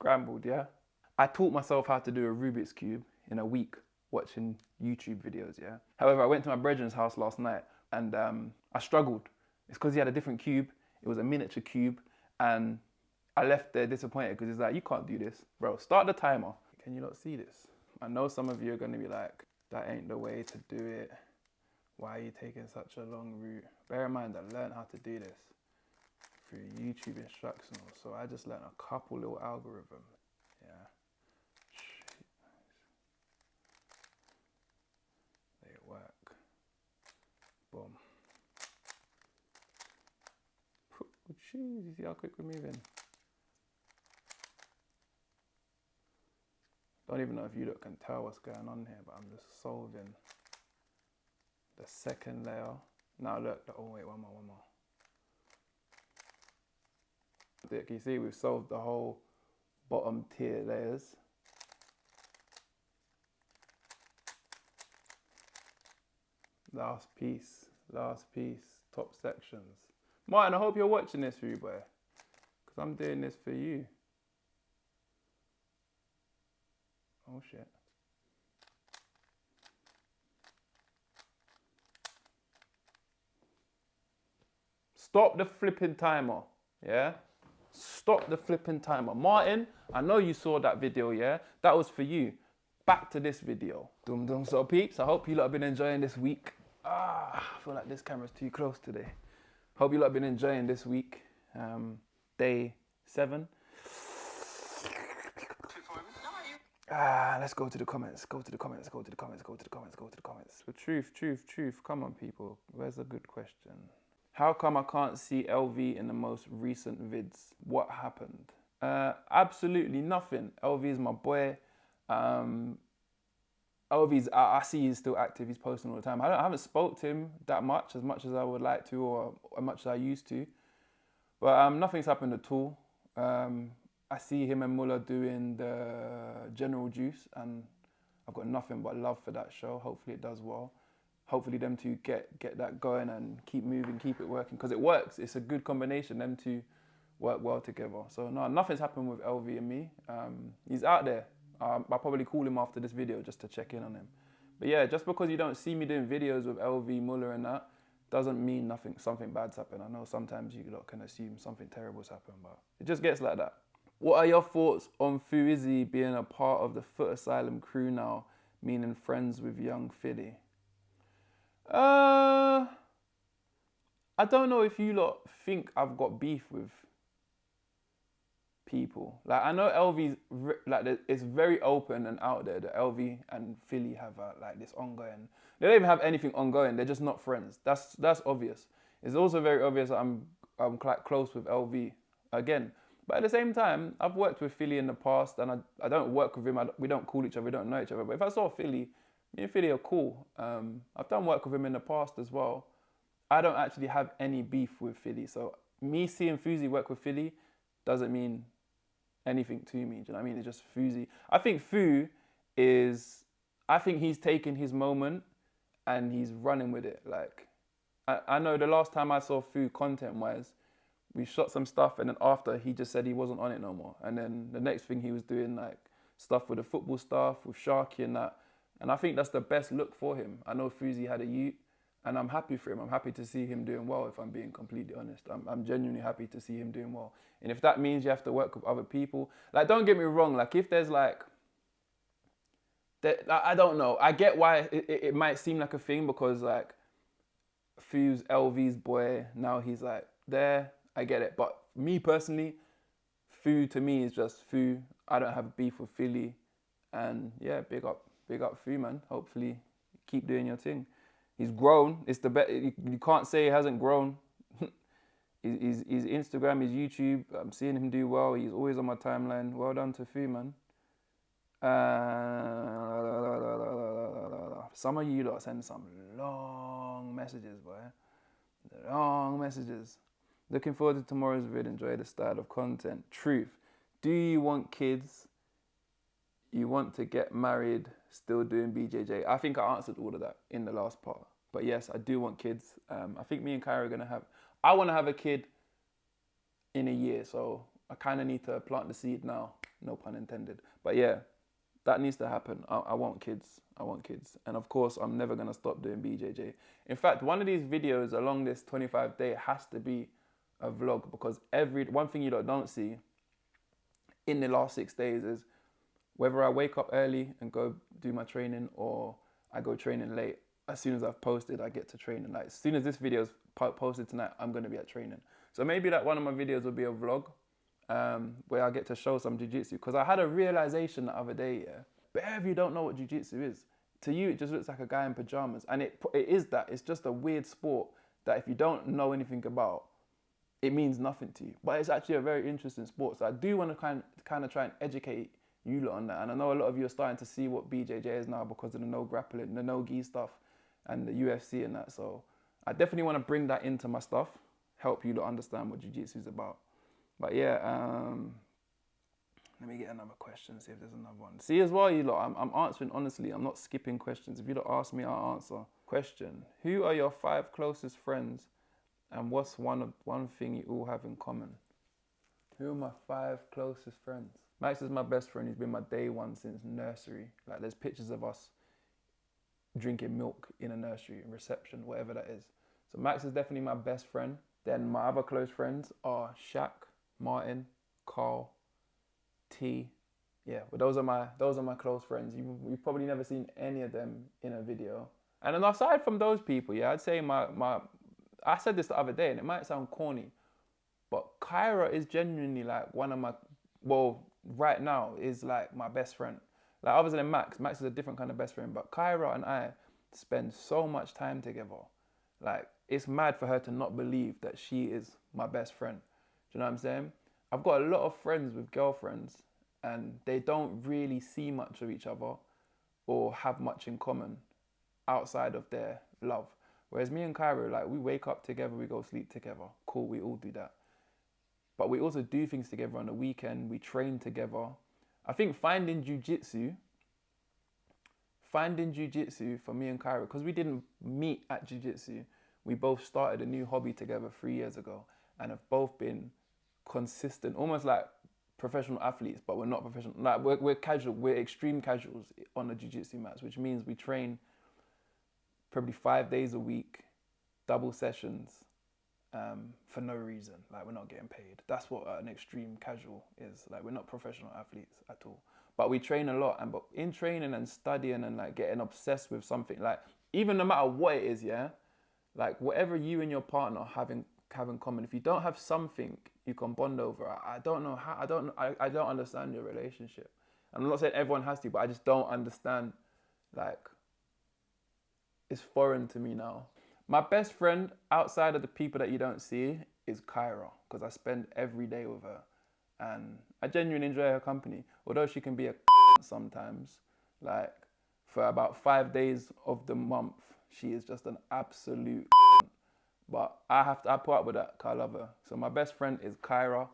scrambled, yeah? I taught myself how to do a Rubik's Cube in a week watching YouTube videos, yeah? However, I went to my brethren's house last night and I struggled. It's because he had a different cube. It was a miniature cube and I left there disappointed because he's like, you can't do this. Bro, start the timer. Can you not see this? I know some of you are gonna be like, that ain't the way to do it. Why are you taking such a long route? Bear in mind, I learned how to do this through YouTube instructionals. So I just learned a couple little algorithms. Yeah. They work. Boom. Jeez, you see how quick we're moving? Don't even know if you lot can tell what's going on here, but I'm just solving the second layer. Now look, oh wait, one more. Can you see we've solved the whole bottom tier layers? Last piece, top sections. Martin, I hope you're watching this, for you, boy, because I'm doing this for you. Oh shit. Stop the flipping timer, yeah? Stop the flipping timer. Martin, I know you saw that video, yeah? That was for you. Back to this video. So peeps, I hope you lot have been enjoying this week. I feel like this camera's too close today. Hope you lot have been enjoying this week. Day 7. Let's go to the comments. Go to the comments. The truth. Come on, people. Where's a good question? How come I can't see LV in the most recent vids? What happened? Absolutely nothing. LV is my boy. LV's, I see he's still active. He's posting all the time. I haven't spoke to him that much as I would like to, or as much as I used to. But nothing's happened at all. I see him and Muller doing the General Juice, and I've got nothing but love for that show. Hopefully it does well. Hopefully them two get that going and keep moving, keep it working, because it works. It's a good combination. Them two work well together. So no, nothing's happened with LV and me. He's out there. I'll probably call him after this video just to check in on him. But yeah, just because you don't see me doing videos with LV, Muller and that, doesn't mean something bad's happened. I know sometimes you lot can assume something terrible's happened, but it just gets like that. What are your thoughts on Fuizzi being a part of the Foot Asylum crew now, meaning friends with young Philly? I don't know if you lot think I've got beef with people. Like, I know LV's, like, it's very open and out there that LV and Philly have like this ongoing. They don't even have anything ongoing. They're just not friends. That's obvious. It's also very obvious that I'm quite close with LV again. But at the same time, I've worked with Philly in the past, and I don't work with him. We don't call each other. We don't know each other. But if I saw Philly, me and Philly are cool. I've done work with him in the past as well. I don't actually have any beef with Philly. So me seeing Fuizzi work with Philly doesn't mean anything to me. Do you know what I mean? It's just Fuizzi. I think he's taken his moment and he's running with it. Like, I know the last time I saw Fu content-wise, we shot some stuff, and then after he just said he wasn't on it no more. And then the next thing he was doing like stuff with the football stuff, with Sharky and that. And I think that's the best look for him. I know Fuizzi had a youth, and I'm happy for him. I'm happy to see him doing well, if I'm being completely honest. I'm genuinely happy to see him doing well. And if that means you have to work with other people, like, don't get me wrong, like, if there's like, I don't know. I get why it might seem like a thing, because like Fu's LV's boy, now he's like there. I get it. But me personally, Fu to me is just Fu. I don't have beef with Philly. And yeah, big up Fu, man. Hopefully keep doing your thing. He's grown. It's the best. You can't say he hasn't grown. his Instagram, his YouTube, I'm seeing him do well. He's always on my timeline. Well done to Fu, man. Some of you lot send some long messages, boy. Long messages. Looking forward to tomorrow's vid. Enjoy the style of content. Truth. Do you want kids? You want to get married, still doing BJJ? I think I answered all of that in the last part. But yes, I do want kids. I think me and Kyra are going to have... I want to have a kid in a year, so I kind of need to plant the seed now no pun intended. But yeah, that needs to happen. I want kids. I want kids. And of course, I'm never going to stop doing BJJ. In fact, one of these videos along this 25 day has to be a vlog, because one thing you don't see in the last 6 days is whether I wake up early and go do my training or I go training late. As soon as I've posted, I get to training. Like, as soon as this video is posted tonight, I'm going to be at training. So maybe like one of my videos will be a vlog where I get to show some jiu-jitsu. Because I had a realization the other day, yeah. But if you don't know what jiu-jitsu is, to you it just looks like a guy in pajamas. And it is that. It's just a weird sport that if you don't know anything about, it means nothing to you. But it's actually a very interesting sport. So I do want to kind of try and educate you lot on that. And I know a lot of you are starting to see what BJJ is now because of the no grappling, the no gi stuff, and the UFC and that. So I definitely want to bring that into my stuff, help you lot understand what jiu-jitsu is about. But yeah, let me get another question, see if there's another one. See as well, you lot, I'm answering honestly. I'm not skipping questions. If you don't ask me, I'll answer. Question: who are your 5 closest friends, and what's one thing you all have in common? Who are my 5 closest friends? Max is my best friend. He's been my day one since nursery. Like, there's pictures of us drinking milk in a nursery, reception, whatever that is. So Max is definitely my best friend. Then my other close friends are Shaq, Martin, Carl, T. Yeah, but those are my close friends. You've probably never seen any of them in a video. And then aside from those people, yeah, I'd say I said this the other day, and it might sound corny, but Kyra is genuinely like one of my, well, right now is like my best friend. Like, other than Max is a different kind of best friend, but Kyra and I spend so much time together. Like, it's mad for her to not believe that she is my best friend. Do you know what I'm saying? I've got a lot of friends with girlfriends and they don't really see much of each other or have much in common outside of their love. Whereas me and Kyra, like, we wake up together, we go sleep together. Cool, we all do that. But we also do things together on the weekend. We train together. I think finding jiu-jitsu for me and Kyra, because we didn't meet at jiu-jitsu, we both started a new hobby together 3 years ago and have both been consistent, almost like professional athletes, but we're not professional. Like, we're casual, we're extreme casuals on the jiu-jitsu mats, which means we train probably 5 days a week, double sessions, for no reason. Like, we're not getting paid. That's what an extreme casual is. Like, we're not professional athletes at all. But we train a lot, but in training and studying and like getting obsessed with something, like, even no matter what it is, yeah, like, whatever you and your partner have in common, if you don't have something you can bond over, I don't know how, I don't understand your relationship. And I'm not saying everyone has to, but I just don't understand. Like, it's foreign to me now. My best friend, outside of the people that you don't see, is Kyra, because I spend every day with her. And I genuinely enjoy her company. Although she can be a sometimes. Like, for about 5 days of the month, she is just an absolute But I put up with that because I love her. So my best friend is Kyra.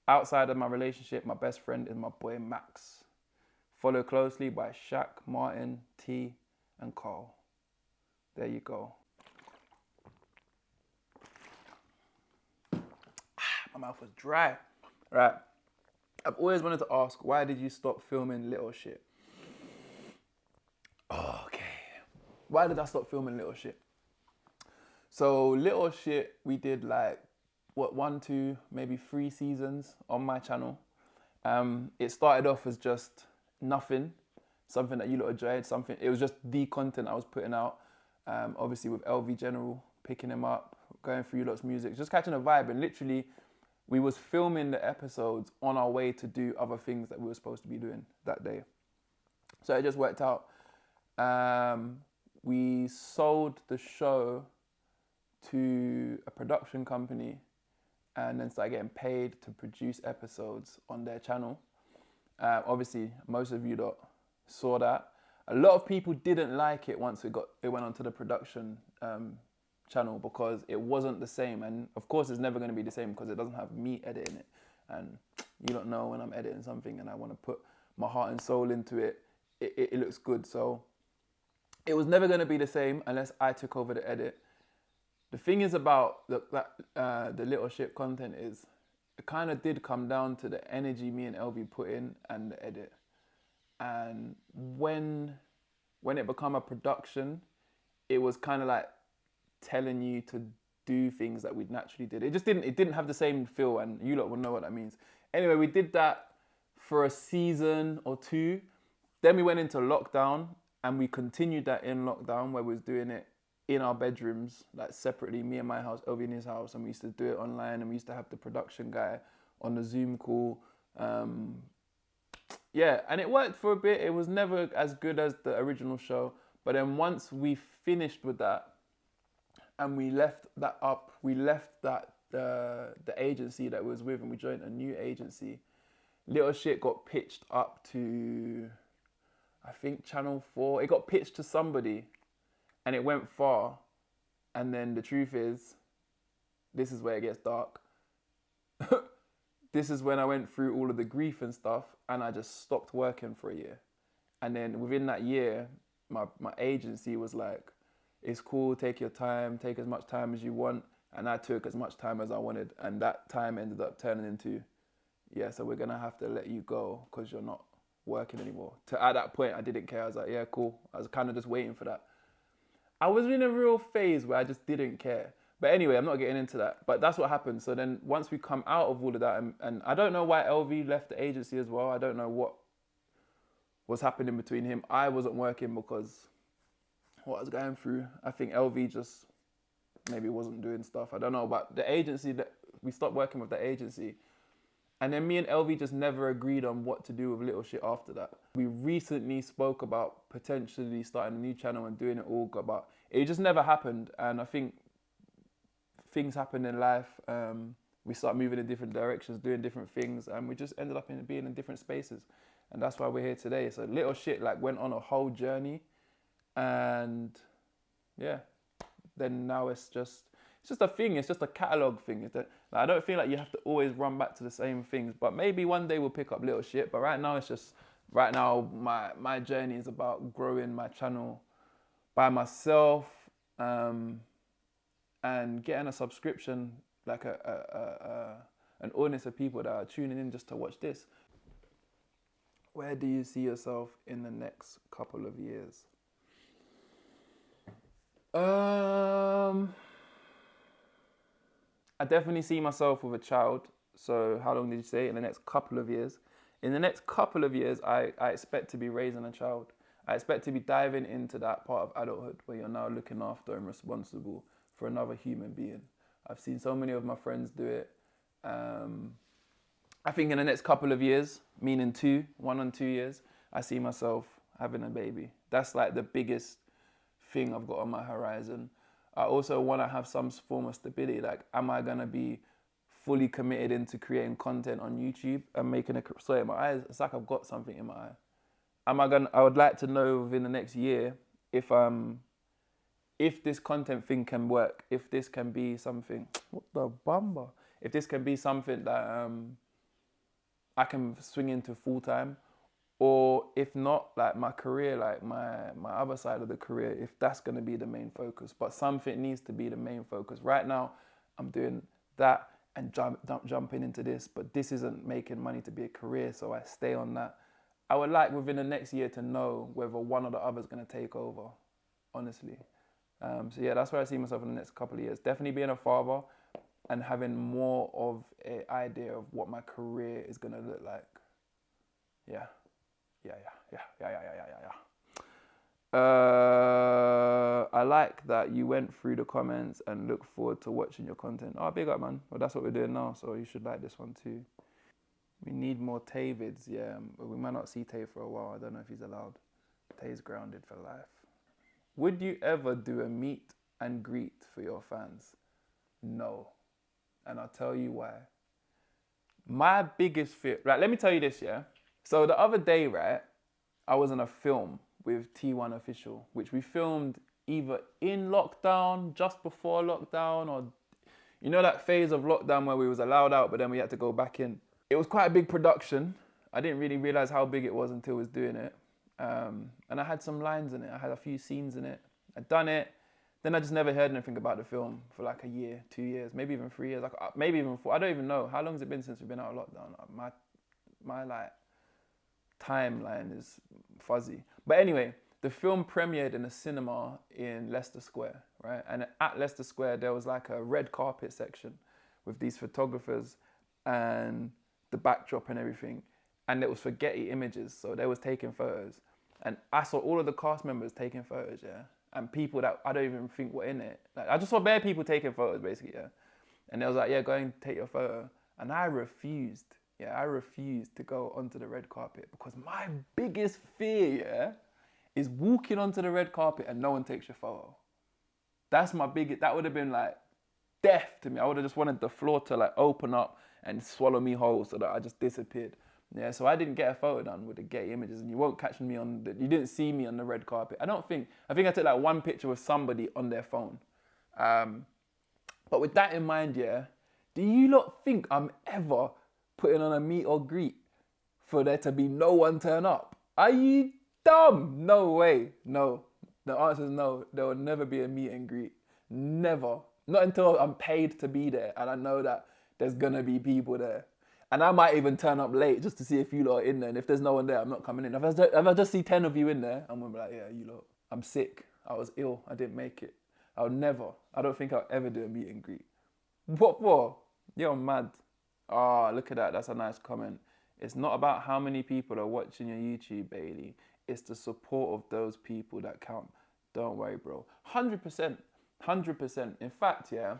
Outside of my relationship, my best friend is my boy Max. Followed closely by Shaq, Martin, T, and Carl. There you go. My mouth was dry. Right. I've always wanted to ask, why did you stop filming little shit? Okay. Why did I stop filming little shit? So little shit, we did like, 1, 2, maybe 3 seasons on my channel. It started off as just nothing, something that you lot enjoyed, it was just the content I was putting out. Obviously with LV General, picking him up, going through you lot's music, just catching a vibe. And literally, we was filming the episodes on our way to do other things that we were supposed to be doing that day. So it just worked out. We sold the show to a production company and then started getting paid to produce episodes on their channel. Obviously, most of you lot saw that. A lot of people didn't like it once it went onto the production channel because it wasn't the same. And of course, it's never going to be the same because it doesn't have me editing it. And you don't know when I'm editing something and I want to put my heart and soul into it, it looks good. So it was never going to be the same unless I took over the edit. The thing is about the little shit content is it kind of did come down to the energy me and LV put in and the edit. And when it became a production, it was kind of like telling you to do things that we'd naturally did. It didn't have the same feel, and you lot will know what that means. Anyway, we did that for a season or two. Then we went into lockdown, and we continued that in lockdown, where we was doing it in our bedrooms, like separately, me and my house, Ovi in his house, and we used to do it online, and we used to have the production guy on the Zoom call. Yeah, and it worked for a bit. It was never as good as the original show, but then once we finished with that, and we left that up, we left that the agency that we was with, and we joined a new agency. Little Shit got pitched up to, I think, Channel 4. It got pitched to somebody, and it went far. And then the truth is, this is where it gets dark. This is when I went through all of the grief and stuff, and I just stopped working for a year. And then within that year, my agency was like, it's cool, take your time, take as much time as you want. And I took as much time as I wanted. And that time ended up turning into, yeah, so we're going to have to let you go because you're not working anymore. At that point, I didn't care. I was like, yeah, cool. I was kind of just waiting for that. I was in a real phase where I just didn't care. But anyway, I'm not getting into that. But that's what happened. So then once we come out of all of that, and I don't know why LV left the agency as well. I don't know what was happening between him. I wasn't working because what I was going through. I think LV just maybe wasn't doing stuff. I don't know. But the agency, that we stopped working with the agency. And then me and LV just never agreed on what to do with Little Shit after that. We recently spoke about potentially starting a new channel and doing it all, but it just never happened. And I think things happen in life. We start moving in different directions, doing different things, and we just ended up being in different spaces. And that's why we're here today. So Little Shit like went on a whole journey, and yeah, then now it's just a thing. It's just a catalog thing. I don't feel like you have to always run back to the same things, but maybe one day we'll pick up Little Shit. But right now my journey is about growing my channel by myself, and getting a subscription, like an audience of people that are tuning in just to watch this. Where do you see yourself in the next couple of years? I definitely see myself with a child. So how long did you say? In the next couple of years. In the next couple of years, I expect to be raising a child. I expect to be diving into that part of adulthood where you're now looking after and responsible for another human being. I've seen so many of my friends do it. I think in the next couple of years, meaning 1 and 2 years, I see myself having a baby. That's like the biggest thing I've got on my horizon. I also want to have some form of stability. Like, am I going to be fully committed into creating content on YouTube and making sorry, my eyes, it's like I've got something in my eye. I would like to know within the next year if this content thing can work, if this can be something, what the bumper? If this can be something that I can swing into full time, or if not, like my career, like my other side of the career, if that's going to be the main focus. But something needs to be the main focus. Right now, I'm doing that and jumping into this, but this isn't making money to be a career, so I stay on that. I would like within the next year to know whether one or the other is going to take over, honestly. So yeah, that's where I see myself in the next couple of years. Definitely being a father and having more of an idea of what my career is going to look like. Yeah. I like that you went through the comments and look forward to watching your content. Oh, big up, man. Well, that's what we're doing now, so you should like this one too. We need more Tay vids, yeah. We might not see Tay for a while. I don't know if he's allowed. Tay's grounded for life. Would you ever do a meet and greet for your fans? No. And I'll tell you why. My biggest fear, right, let me tell you this, yeah? So the other day, right, I was in a film with T1 Official, which we filmed either in lockdown, just before lockdown, or you know that phase of lockdown where we was allowed out, but then we had to go back in. It was quite a big production. I didn't really realize how big it was until I was doing it. And I had some lines in it. I had a few scenes in it. I'd done it. Then I just never heard anything about the film for like a year, 2 years, maybe even 3 years, like maybe even 4. I don't even know. How long has it been since we've been out of lockdown? My like timeline is fuzzy. But anyway, the film premiered in a cinema in Leicester Square, right? And at Leicester Square, there was like a red carpet section with these photographers and the backdrop and everything. And it was for Getty Images, so they was taking photos. And I saw all of the cast members taking photos, yeah? And people that I don't even think were in it. Like, I just saw bare people taking photos, basically, yeah? And they was like, yeah, go and take your photo. And I refused to go onto the red carpet because my biggest fear, yeah, is walking onto the red carpet and no one takes your photo. That would have been like death to me. I would have just wanted the floor to like open up and swallow me whole so that I just disappeared. Yeah, so I didn't get a photo done with the Getty Images, and you won't catch me you didn't see me on the red carpet. I think I took like one picture with somebody on their phone. But with that in mind, yeah, do you lot think I'm ever putting on a meet or greet for there to be no one turn up? Are you dumb? No way. No. The answer is no. There will never be a meet and greet. Never. Not until I'm paid to be there and I know that there's gonna be people there. And I might even turn up late just to see if you lot are in there. And if there's no one there, I'm not coming in. If I just see 10 of you in there, I'm gonna be like, yeah, you lot, I'm sick. I was ill. I didn't make it. I don't think I'll ever do a meet and greet. What for? You're mad. Oh, look at that. That's a nice comment. It's not about how many people are watching your YouTube, Bailey. It's the support of those people that count. Don't worry, bro. 100%. 100%. In fact, yeah,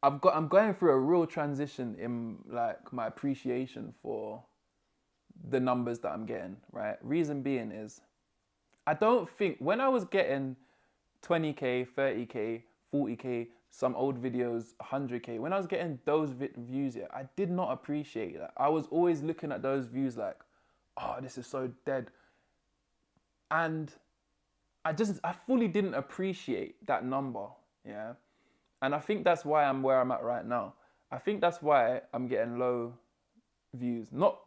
I'm going through a real transition in like my appreciation for the numbers that I'm getting, right? Reason being is, I don't think when I was getting 20K, 30K, 40K, some old videos, 100K, when I was getting those views, yeah, I did not appreciate that. I was always looking at those views like, oh, this is so dead. And I fully didn't appreciate that number, yeah? And I think that's why I'm where I'm at right now. I think that's why I'm getting low views. Not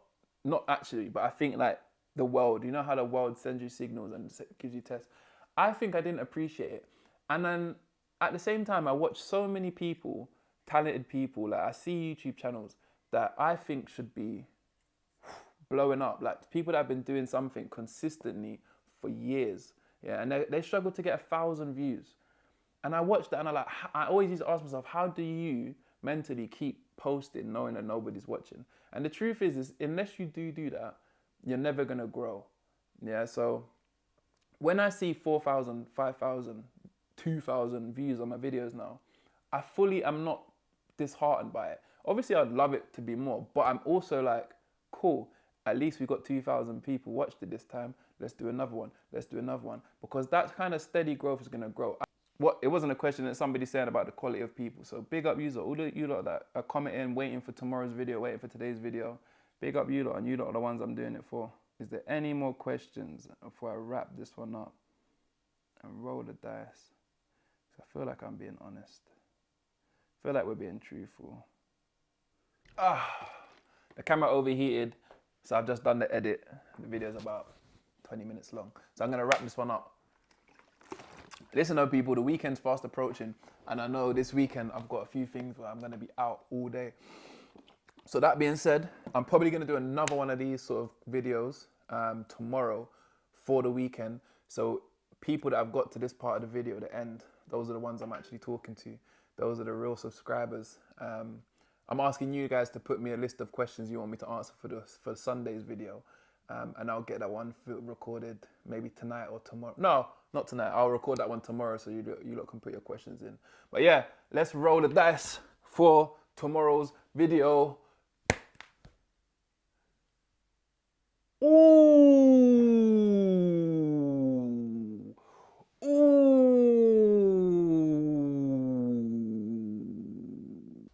actually, but I think like the world, you know how the world sends you signals and gives you tests? I think I didn't appreciate it. And then at the same time, I watch so many people, talented people, like I see YouTube channels that I think should be blowing up. Like people that have been doing something consistently for years. Yeah, and they struggle to get 1,000 views. And I watched that and I always used to ask myself, how do you mentally keep posting knowing that nobody's watching? And the truth is unless you do that, you're never gonna grow. Yeah, so when I see 4,000, 5,000, 2,000 views on my videos now, I'm not disheartened by it. Obviously I'd love it to be more, but I'm also like, cool, at least we got 2,000 people watched it this time. Let's do another one. Let's do another one. Because that kind of steady growth is gonna grow. It wasn't a question that somebody said about the quality of people. So big up you lot, all you lot that are commenting, waiting for tomorrow's video, waiting for today's video. Big up you lot, and you lot are the ones I'm doing it for. Is there any more questions before I wrap this one up and roll the dice? I feel like I'm being honest. I feel like we're being truthful. The camera overheated, so I've just done the edit. The video's about 20 minutes long. So I'm gonna wrap this one up. Listen though, people, the weekend's fast approaching, and I know this weekend I've got a few things where I'm gonna be out all day. So that being said, I'm probably gonna do another one of these sort of videos tomorrow for the weekend. So people that I've got to this part of the video, the end, those are the ones I'm actually talking to. Those are the real subscribers. I'm asking you guys to put me a list of questions you want me to answer for Sunday's video. And I'll get that one recorded maybe tonight or tomorrow. No, not tonight. I'll record that one tomorrow so you lot can put your questions in. But yeah, let's roll the dice for tomorrow's video. Ooh.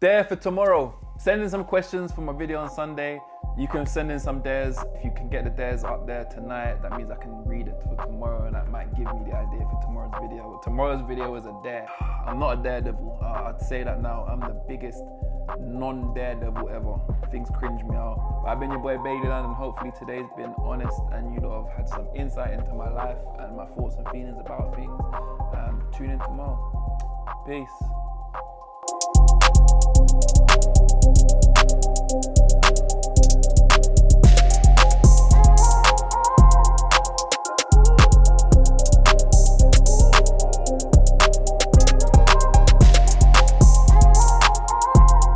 Dare for tomorrow. Send in some questions for my video on Sunday. You can send in some dares. If you can get the dares up there tonight, that means I can read it for tomorrow, and that might give me the idea for tomorrow's video. Tomorrow's video is a dare. I'm not a daredevil. I'd say that now. I'm the biggest non-Daredevil ever. Things cringe me out. But I've been your boy Bailey Land, and hopefully today's been honest and you lot have had some insight into my life and my thoughts and feelings about things. Tune in tomorrow. Peace.